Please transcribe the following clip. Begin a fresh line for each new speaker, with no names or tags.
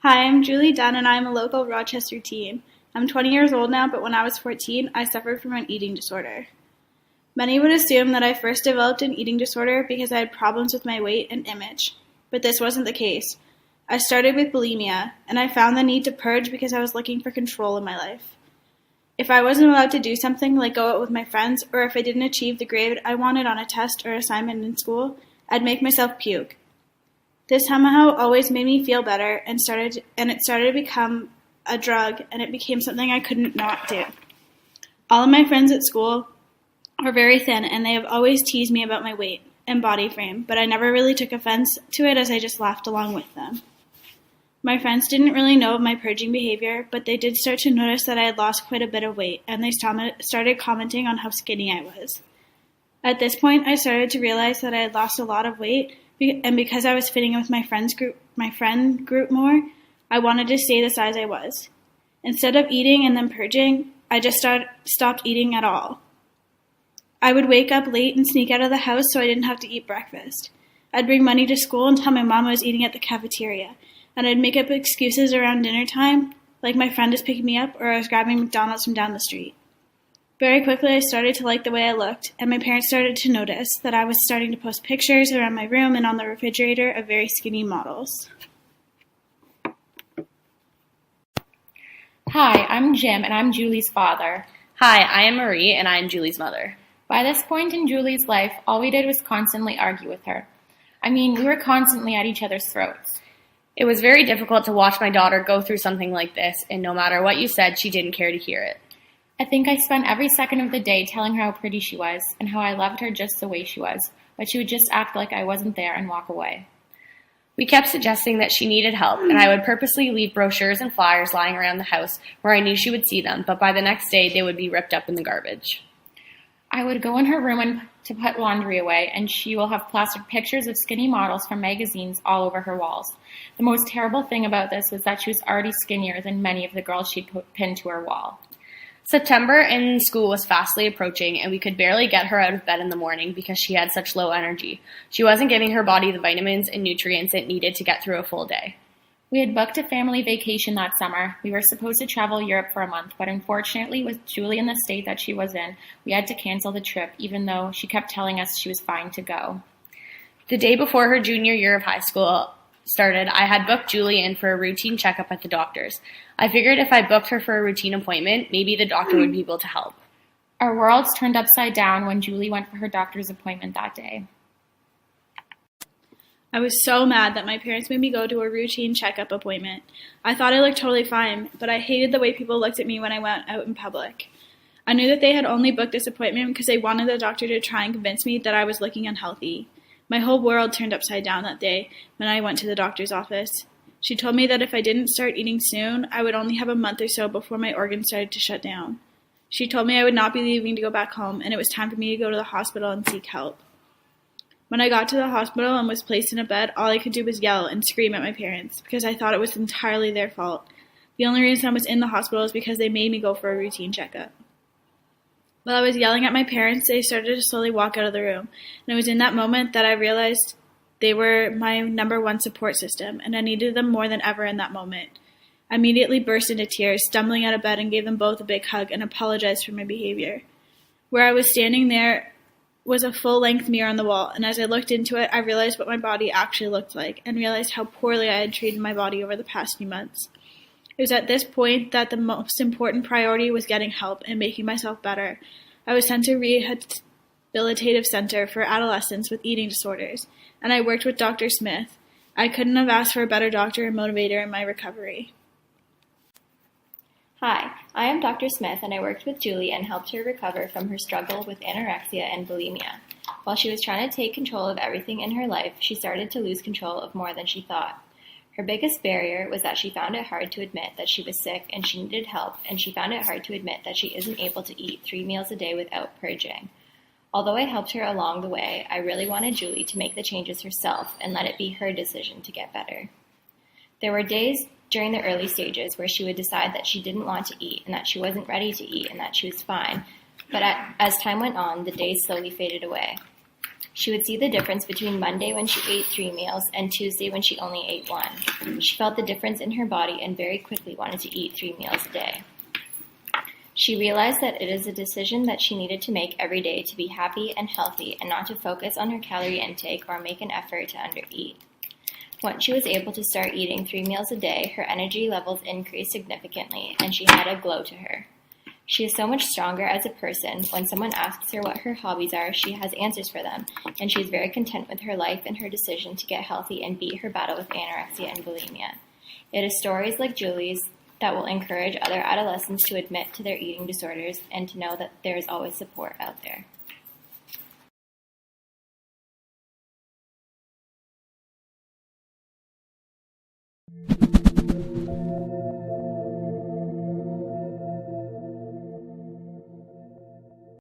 Hi, I'm Julie Dunn, and I'm a local Rochester teen. I'm 20 years old now, but when I was 14, I suffered from an eating disorder. Many would assume that I first developed an eating disorder because I had problems with my weight and image, but this wasn't the case. I started with bulimia, and I found the need to purge because I was looking for control in my life. If I wasn't allowed to do something like go out with my friends, or if I didn't achieve the grade I wanted on a test or assignment in school, I'd make myself puke. This somehow always made me feel better and it started to become a drug, and it became something I couldn't not do. All of my friends at school are very thin, and they have always teased me about my weight and body frame, but I never really took offense to it as I just laughed along with them. My friends didn't really know of my purging behavior, but they did start to notice that I had lost quite a bit of weight, and they started commenting on how skinny I was. At this point, I started to realize that I had lost a lot of weight, and because I was fitting in with my friend group more, I wanted to stay the size I was. Instead of eating and then purging, I just stopped eating at all. I would wake up late and sneak out of the house so I didn't have to eat breakfast. I'd bring money to school and tell my mom I was eating at the cafeteria, and I'd make up excuses around dinner time, like my friend is picking me up or I was grabbing McDonald's from down the street. Very quickly, I started to like the way I looked, and my parents started to notice that I was starting to post pictures around my room and on the refrigerator of very skinny models.
Hi, I'm Jim, and I'm Julie's father.
Hi, I am Marie, and I am Julie's mother.
By this point in Julie's life, all we did was constantly argue with her. We were constantly at each other's throats.
It was very difficult to watch my daughter go through something like this, and no matter what you said, she didn't care to hear it.
I think I spent every second of the day telling her how pretty she was and how I loved her just the way she was, but she would just act like I wasn't there and walk away.
We kept suggesting that she needed help, and I would purposely leave brochures and flyers lying around the house where I knew she would see them, but by the next day they would be ripped up in the garbage.
I would go in her room to put laundry away, and she will have plastered pictures of skinny models from magazines all over her walls. The most terrible thing about this was that she was already skinnier than many of the girls she'd pinned to her wall.
September and school was fastly approaching, and we could barely get her out of bed in the morning because she had such low energy. She wasn't giving her body the vitamins and nutrients it needed to get through a full day.
We had booked a family vacation that summer. We were supposed to travel Europe for a month, but unfortunately, with Julie in the state that she was in, we had to cancel the trip, even though she kept telling us she was fine to go.
The day before her junior year of high school started, I had booked Julie in for a routine checkup at the doctor's. I figured if I booked her for a routine appointment, maybe the doctor would be able to help.
Our worlds turned upside down when Julie went for her doctor's appointment that day.
I was so mad that my parents made me go to a routine checkup appointment. I thought I looked totally fine, but I hated the way people looked at me when I went out in public. I knew that they had only booked this appointment because they wanted the doctor to try and convince me that I was looking unhealthy. My whole world turned upside down that day when I went to the doctor's office. She told me that if I didn't start eating soon, I would only have a month or so before my organs started to shut down. She told me I would not be leaving to go back home, and it was time for me to go to the hospital and seek help. When I got to the hospital and was placed in a bed, all I could do was yell and scream at my parents because I thought it was entirely their fault. The only reason I was in the hospital is because they made me go for a routine checkup. While I was yelling at my parents, they started to slowly walk out of the room, and it was in that moment that I realized they were my number one support system, and I needed them more than ever in that moment. I immediately burst into tears, stumbling out of bed, and gave them both a big hug and apologized for my behavior. Where I was standing there was a full-length mirror on the wall, and as I looked into it, I realized what my body actually looked like, and realized how poorly I had treated my body over the past few months. It was at this point that the most important priority was getting help and making myself better. I was sent to a rehabilitative center for adolescents with eating disorders, and I worked with Dr. Smith. I couldn't have asked for a better doctor and motivator in my recovery.
Hi, I am Dr. Smith, and I worked with Julie and helped her recover from her struggle with anorexia and bulimia. While she was trying to take control of everything in her life, she started to lose control of more than she thought. Her biggest barrier was that she found it hard to admit that she was sick and she needed help, and she found it hard to admit that she isn't able to eat 3 meals a day without purging. Although I helped her along the way, I really wanted Julie to make the changes herself and let it be her decision to get better. There were days during the early stages where she would decide that she didn't want to eat and that she wasn't ready to eat and that she was fine, but as time went on, the days slowly faded away. She would see the difference between Monday when she ate 3 meals and Tuesday when she only ate 1. She felt the difference in her body and very quickly wanted to eat 3 meals a day. She realized that it is a decision that she needed to make every day to be happy and healthy and not to focus on her calorie intake or make an effort to undereat. Once she was able to start eating 3 meals a day, her energy levels increased significantly and she had a glow to her. She is so much stronger as a person. When someone asks her what her hobbies are, she has answers for them, and she is very content with her life and her decision to get healthy and beat her battle with anorexia and bulimia. It is stories like Julie's that will encourage other adolescents to admit to their eating disorders and to know that there is always support out there.